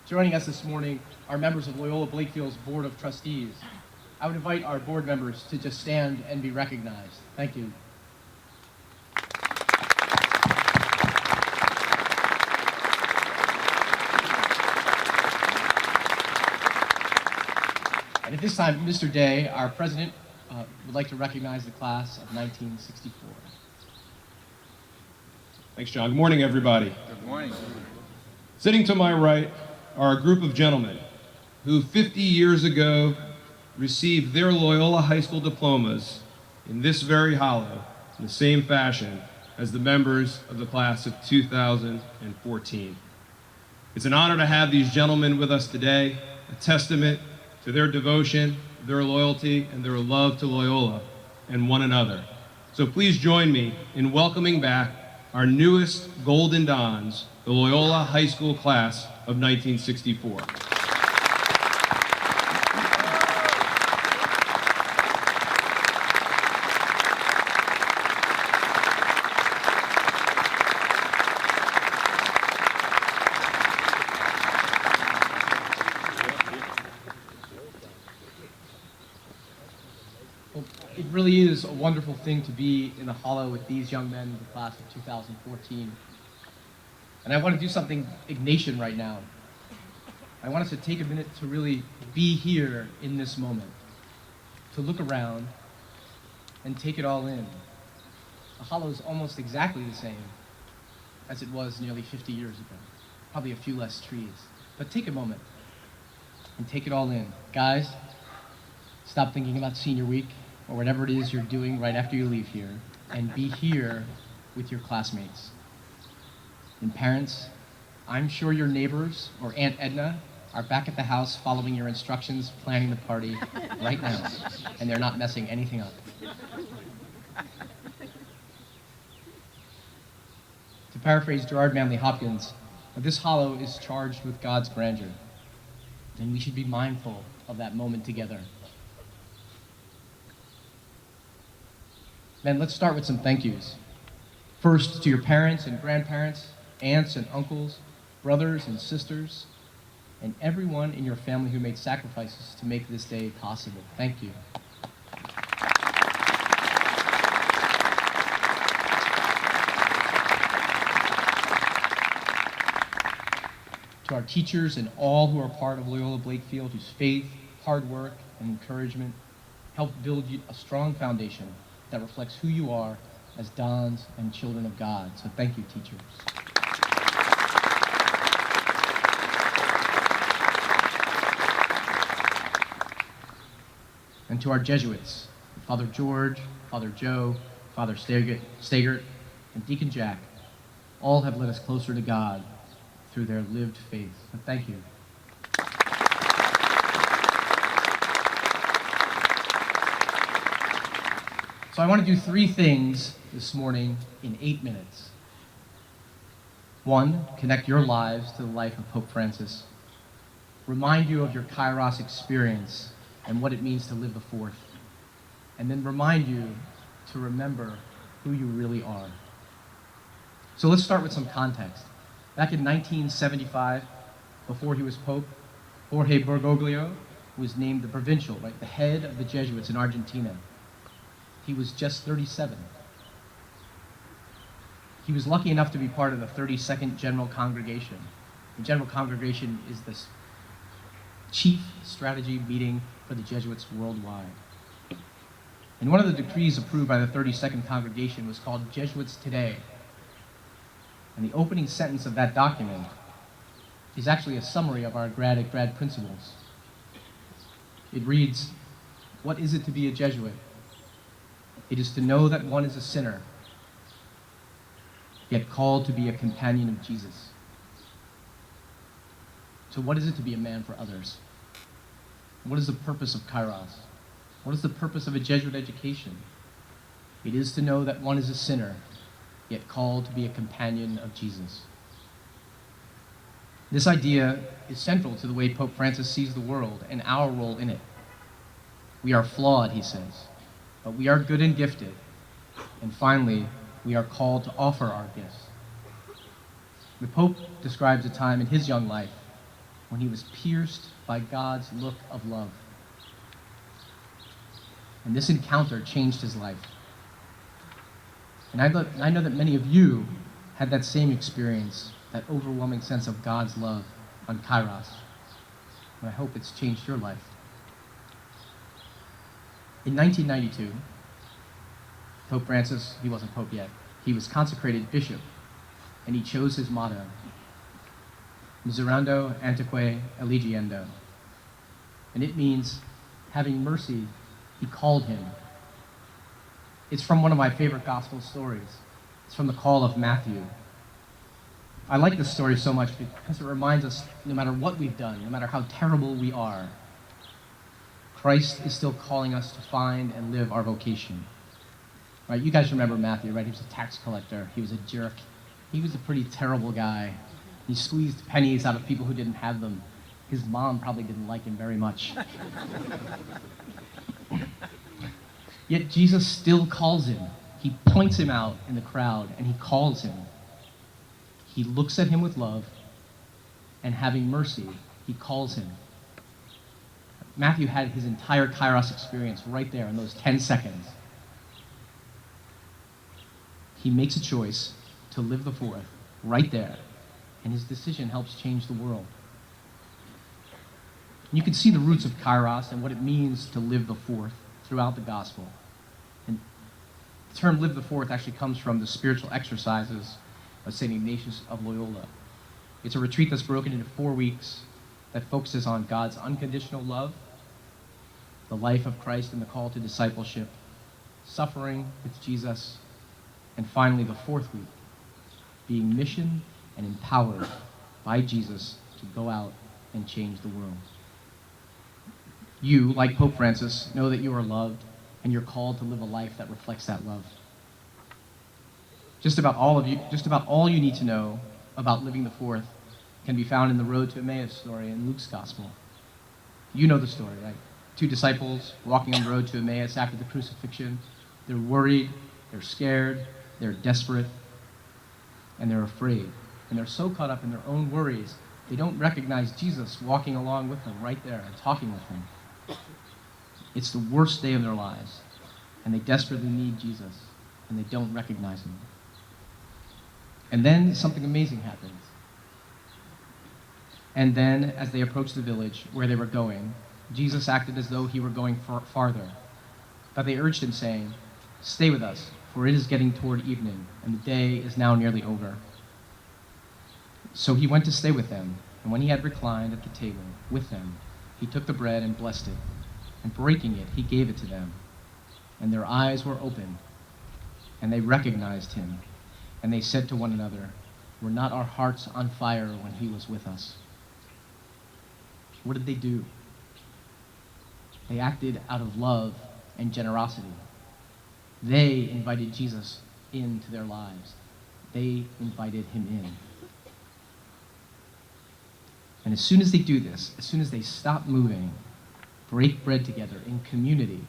Joining us this morning are members of Loyola Blakefield's Board of Trustees. I would invite our board members to just stand and be recognized. Thank you. And at this time, Mr. Day, our president, would like to recognize the class of 1964. Thanks, John. Good morning, everybody. Good morning. Sitting to my right are a group of gentlemen who 50 years ago received their Loyola High School diplomas in this very hollow, in the same fashion as the members of the class of 2014. It's an honor to have these gentlemen with us today, a testament to their devotion, their loyalty, and their love to Loyola and one another. So please join me in welcoming back our newest Golden Dons, the Loyola High School class of 1964. It really is a wonderful thing to be in the hollow with these young men in the class of 2014. And I want to do something Ignatian right now. I want us to take a minute to really be here in this moment, to look around and take it all in. The hollow is almost exactly the same as it was nearly 50 years ago. Probably a few less trees. But take a moment and take it all in. Guys, stop thinking about senior week or whatever it is you're doing right after you leave here, and be here with your classmates. And parents, I'm sure your neighbors or Aunt Edna are back at the house following your instructions, planning the party right now, and they're not messing anything up. To paraphrase Gerard Manley Hopkins, this hollow is charged with God's grandeur, and we should be mindful of that moment together. Men, let's start with some thank yous. First, to your parents and grandparents, aunts and uncles, brothers and sisters, and everyone in your family who made sacrifices to make this day possible. Thank you. To our teachers and all who are part of Loyola Blakefield, whose faith, hard work, and encouragement helped build you a strong foundation that reflects who you are as dons and children of God. So thank you, teachers. And to our Jesuits, Father George, Father Joe, Father Stegert, and Deacon Jack, all have led us closer to God through their lived faith. So thank you. So I want to do three things this morning in 8 minutes. One, connect your lives to the life of Pope Francis. Remind you of your Kairos experience and what it means to live the fourth. And then remind you to remember who you really are. So let's start with some context. Back in 1975, before he was Pope, Jorge Bergoglio was named the provincial, the head of the Jesuits in Argentina. He was just 37. He was lucky enough to be part of the 32nd General Congregation. The General Congregation is the chief strategy meeting for the Jesuits worldwide. And one of the decrees approved by the 32nd Congregation was called Jesuits Today. And the opening sentence of that document is actually a summary of our grad principles. It reads, "What is it to be a Jesuit? It is to know that one is a sinner, yet called to be a companion of Jesus." So what is it to be a man for others? What is the purpose of Kairos? What is the purpose of a Jesuit education? It is to know that one is a sinner, yet called to be a companion of Jesus. This idea is central to the way Pope Francis sees the world and our role in it. We are flawed, he says, but we are good and gifted. And finally, we are called to offer our gifts. The Pope describes a time in his young life when he was pierced by God's look of love. And this encounter changed his life. And I know that many of you had that same experience, that overwhelming sense of God's love on Kairos. And I hope it's changed your life. In 1992, Pope Francis, he wasn't Pope yet, he was consecrated bishop, and he chose his motto, Miserando anteque eligiendo. And it means, having mercy, he called him. It's from one of my favorite gospel stories. It's from the call of Matthew. I like this story so much because it reminds us, no matter what we've done, no matter how terrible we are, Christ is still calling us to find and live our vocation. Right? You guys remember Matthew, right? He was a tax collector. He was a jerk. He was a pretty terrible guy. He squeezed pennies out of people who didn't have them. His mom probably didn't like him very much. Yet Jesus still calls him. He points him out in the crowd, and he calls him. He looks at him with love, and having mercy, he calls him. Matthew had his entire Kairos experience right there in those 10 seconds. He makes a choice to live the fourth right there, and his decision helps change the world. You can see the roots of Kairos and what it means to live the fourth throughout the gospel. And the term live the fourth actually comes from the spiritual exercises of St. Ignatius of Loyola. It's a retreat that's broken into 4 weeks that focuses on God's unconditional love, the life of Christ and the call to discipleship, suffering with Jesus, and finally the fourth week, being missioned and empowered by Jesus to go out and change the world. You, like Pope Francis, know that you are loved and you're called to live a life that reflects that love. Just about all you need to know about living the fourth can be found in the Road to Emmaus story in Luke's Gospel. You know the story, right? 2 disciples walking on the road to Emmaus after the crucifixion. They're worried, they're scared, they're desperate, and they're afraid. And they're so caught up in their own worries, they don't recognize Jesus walking along with them right there and talking with them. It's the worst day of their lives, and they desperately need Jesus, and they don't recognize him. And then something amazing happens. And then, as they approached the village where they were going, Jesus acted as though he were going farther. But they urged him, saying, "Stay with us, for it is getting toward evening, and the day is now nearly over." So he went to stay with them, and when he had reclined at the table with them, he took the bread and blessed it, and breaking it, he gave it to them. And their eyes were opened, and they recognized him, and they said to one another, "Were not our hearts on fire when he was with us?" What did they do? They acted out of love and generosity. They invited Jesus into their lives. They invited him in. And as soon as they do this, as soon as they stop moving, break bread together in community,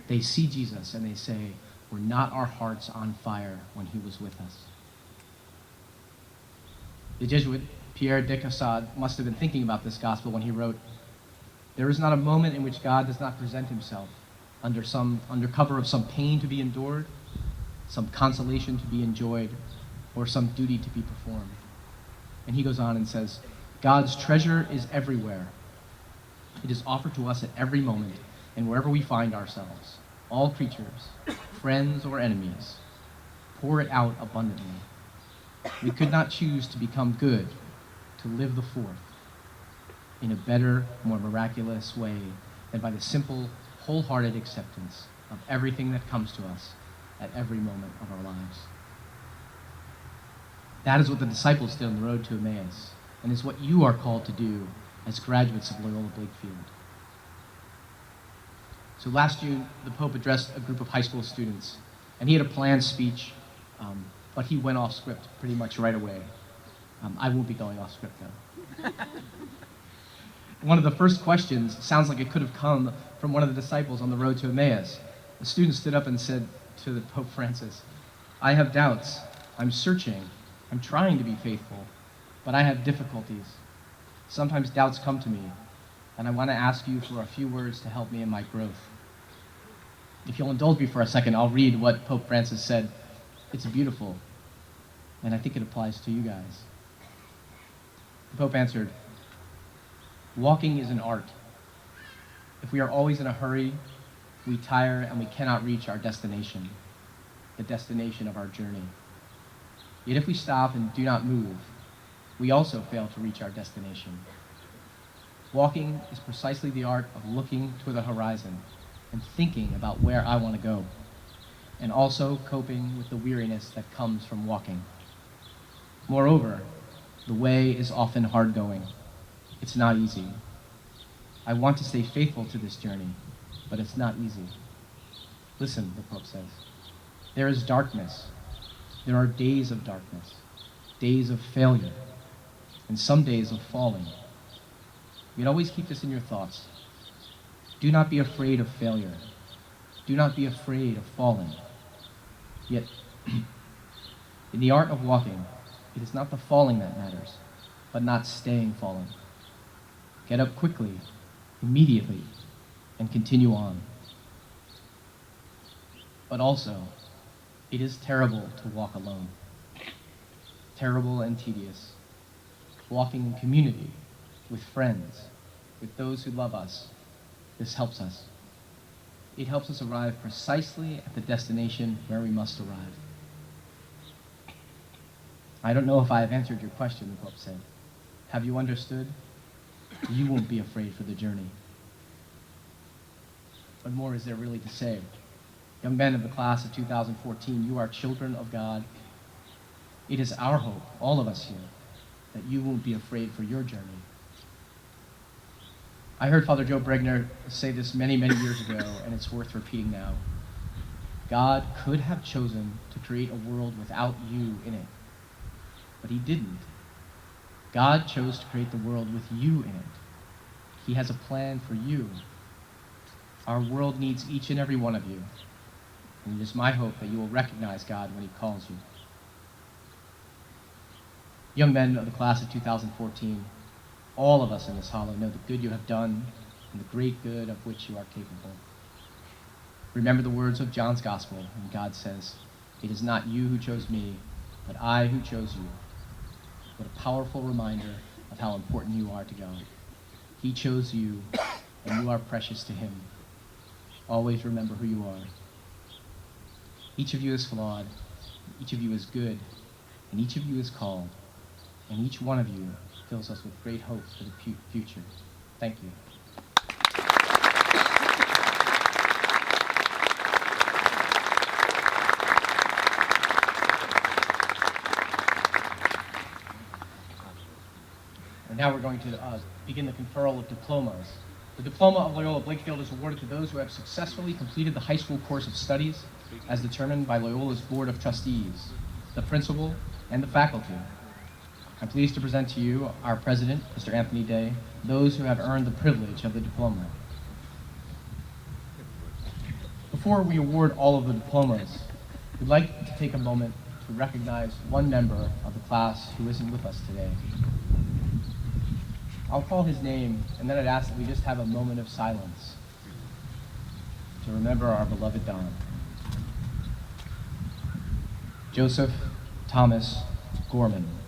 they see Jesus and they say, "Were not our hearts on fire when he was with us?" The Jesuit Pierre de Caussade must have been thinking about this gospel when he wrote, "There is not a moment in which God does not present himself under cover of some pain to be endured, some consolation to be enjoyed, or some duty to be performed." And he goes on and says, "God's treasure is everywhere. It is offered to us at every moment and wherever we find ourselves, all creatures, friends or enemies. Pour it out abundantly. We could not choose to become good, to live the fourth, in a better, more miraculous way than by the simple, wholehearted acceptance of everything that comes to us at every moment of our lives." That is what the disciples did on the road to Emmaus, and is what you are called to do as graduates of Loyola Blakefield. So last June, the Pope addressed a group of high school students, and he had a planned speech, but he went off script pretty much right away. I won't be going off script, though. One of the first questions sounds like it could have come from one of the disciples on the road to Emmaus. The student stood up and said to the Pope Francis, "I have doubts. I'm searching. I'm trying to be faithful, but I have difficulties. Sometimes doubts come to me, and I want to ask you for a few words to help me in my growth. If you'll indulge me for a second, I'll read what Pope Francis said. It's beautiful, and I think it applies to you guys. The Pope answered, "Walking is an art. If we are always in a hurry, we tire and we cannot reach our destination, the destination of our journey. Yet if we stop and do not move, we also fail to reach our destination. Walking is precisely the art of looking toward the horizon and thinking about where I want to go, and also coping with the weariness that comes from walking. Moreover, the way is often hard going. It's not easy. I want to stay faithful to this journey, but it's not easy. Listen," the Pope says, "there is darkness. There are days of darkness, days of failure, and some days of falling. Yet always keep this in your thoughts. Do not be afraid of failure. Do not be afraid of falling. Yet, in the art of walking, it is not the falling that matters, but not staying fallen. Get up quickly, immediately, and continue on. But also, it is terrible to walk alone. Terrible and tedious. Walking in community, with friends, with those who love us, this helps us. It helps us arrive precisely at the destination where we must arrive." I don't know if I have answered your question, the Pope said. Have you understood? You won't be afraid for the journey. What more is there really to say? Young men of the class of 2014, you are children of God. It is our hope, all of us here, that you won't be afraid for your journey. I heard Father Joe Bregner say this many, many years ago, and it's worth repeating now. God could have chosen to create a world without you in it, but he didn't. God chose to create the world with you in it. He has a plan for you. Our world needs each and every one of you, and it is my hope that you will recognize God when he calls you. Young men of the class of 2014, all of us in this hollow know the good you have done and the great good of which you are capable. Remember the words of John's Gospel, when God says, "It is not you who chose me, but I who chose you." What a powerful reminder of how important you are to God. He chose you, and you are precious to him. Always remember who you are. Each of you is flawed, each of you is good, and each of you is called, and each one of you fills us with great hope for the future. Thank you. And now we're going to begin the conferral of diplomas. The diploma of Loyola Blakefield is awarded to those who have successfully completed the high school course of studies as determined by Loyola's Board of Trustees, the principal, and the faculty. I'm pleased to present to you our president, Mr. Anthony Day, those who have earned the privilege of the diploma. Before we award all of the diplomas, we'd like to take a moment to recognize one member of the class who isn't with us today. I'll call his name, and then I'd ask that we just have a moment of silence to remember our beloved Don. Joseph Thomas Gorman.